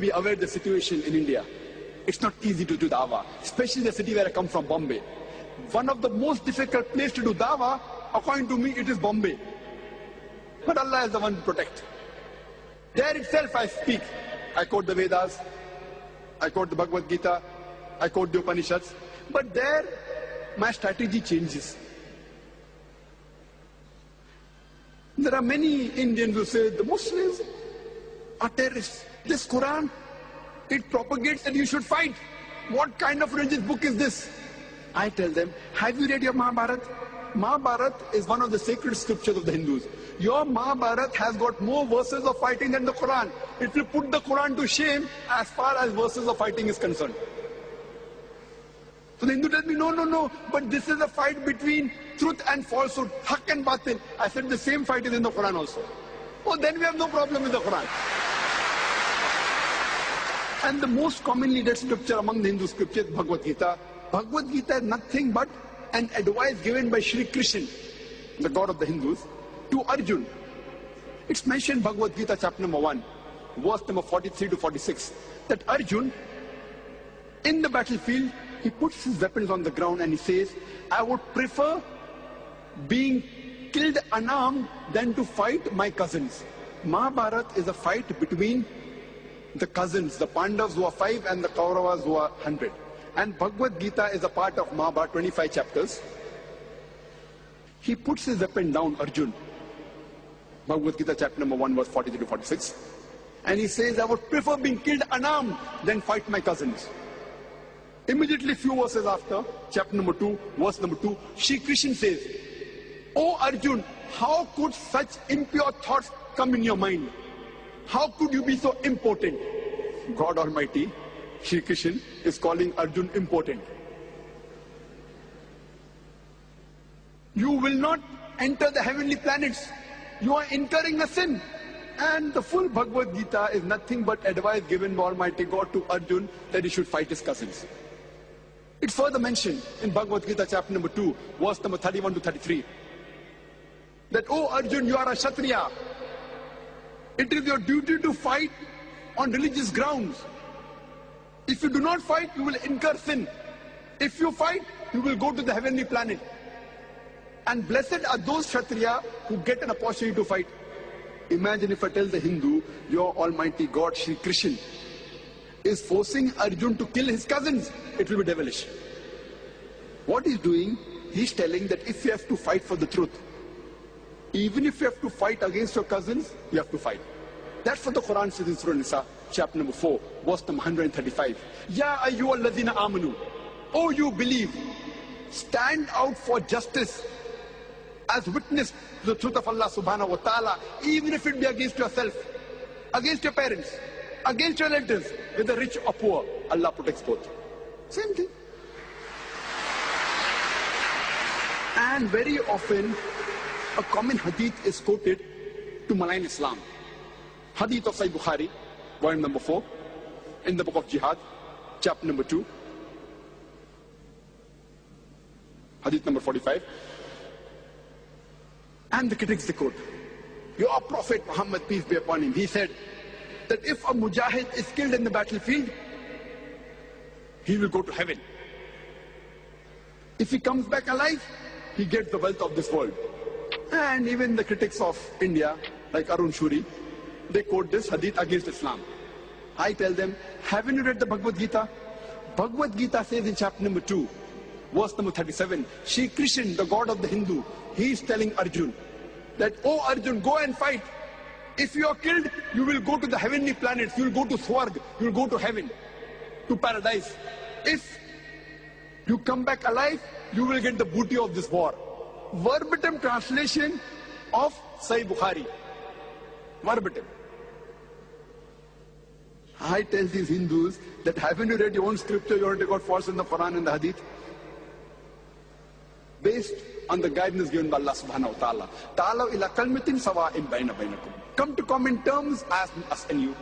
Be aware of the situation in India. It's not easy to do dawah, especially the city where I come from, Bombay. One of the most difficult places to do dawah, according to me, it is Bombay. But Allah is the one to protect. There itself I speak. I quote the Vedas, I quote the Bhagavad Gita, I quote the Upanishads. But there, my strategy changes. There are many Indians who say the Muslims are terrorists. This Quran, it propagates that you should fight. What kind of religious book is this? I tell them, have you read your Mahabharata? Mahabharata is one of the sacred scriptures of the Hindus. Your Mahabharata has got more verses of fighting than the Quran. It will put the Quran to shame as far as verses of fighting is concerned. So the Hindu tells me, no, but this is a fight between truth and falsehood, haq and batil. I said the same fight is in the Quran also. Oh, then we have no problem with the Quran. And the most commonly read scripture among the Hindu scriptures is Bhagavad Gita. Bhagavad Gita is nothing but an advice given by Shri Krishna, the God of the Hindus, to Arjun. It's mentioned Bhagavad Gita chapter number 1, verse number 43 to 46, that Arjun, in the battlefield, he puts his weapons on the ground and he says, I would prefer being killed unarmed than to fight my cousins. Mahabharata is a fight between the cousins, the Pandavas who are 5 and the Kauravas who are 100. And Bhagavad Gita is a part of Mahabharata, 25 chapters. He puts his weapon down, Arjun. Bhagavad Gita chapter number 1, verse 43 to 46. And he says, I would prefer being killed unarmed than fight my cousins. Immediately few verses after, chapter number 2, verse number 2, Shri Krishna says, O Arjun, how could such impure thoughts come in your mind? How could you be so impotent? God Almighty, Shri Krishna, is calling Arjun impotent. You will not enter the heavenly planets. You are incurring a sin. And the full Bhagavad Gita is nothing but advice given by Almighty God to Arjun that he should fight his cousins. It's further mentioned in Bhagavad Gita chapter number 2, verse number 31 to 33. That, oh Arjun, you are a Kshatriya. It is your duty to fight on religious grounds. If you do not fight, you will incur sin. If you fight, you will go to the heavenly planet. And blessed are those Kshatriya who get an opportunity to fight. Imagine if I tell the Hindu, your Almighty God, Shri Krishna, is forcing Arjun to kill his cousins. It will be devilish. What he's doing, he's telling that if you have to fight for the truth, even if you have to fight against your cousins, you have to fight. That's what the Quran says in Surah Nisa, chapter number 4, verse number 135. Ya ayyuhal ladhina amanu. Oh, you believe. Stand out for justice as witness to the truth of Allah subhanahu wa ta'ala, even if it be against yourself, against your parents, against your relatives, whether rich or poor. Allah protects both. Same thing. And very often, a common hadith is quoted to malign Islam. Hadith of Sahih Bukhari, volume number 4, in the book of Jihad, chapter number 2, hadith number 45. And the critics they quote, your Prophet Muhammad, peace be upon him, he said that if a mujahid is killed in the battlefield, he will go to heaven. If he comes back alive, he gets the wealth of this world. And even the critics of India, like Arun Shuri, they quote this hadith against Islam. I tell them, haven't you read the Bhagavad Gita? Bhagavad Gita says in chapter number 2, verse number 37, Shri Krishna, the God of the Hindu, he is telling Arjun that, oh Arjun, go and fight. If you are killed, you will go to the heavenly planets, you will go to Swarg, you will go to heaven, to paradise. If you come back alive, you will get the booty of this war. Verbatim translation of Sahih Bukhari. Verbatim. I tell these Hindus that haven't you read your own scripture, you want to take out false in the Quran and the Hadith? Based on the guidance given by Allah subhanahu wa ta'ala. Ta'alaw ila kalmatin sawa'in baina bainakum. Come to common terms as us and you.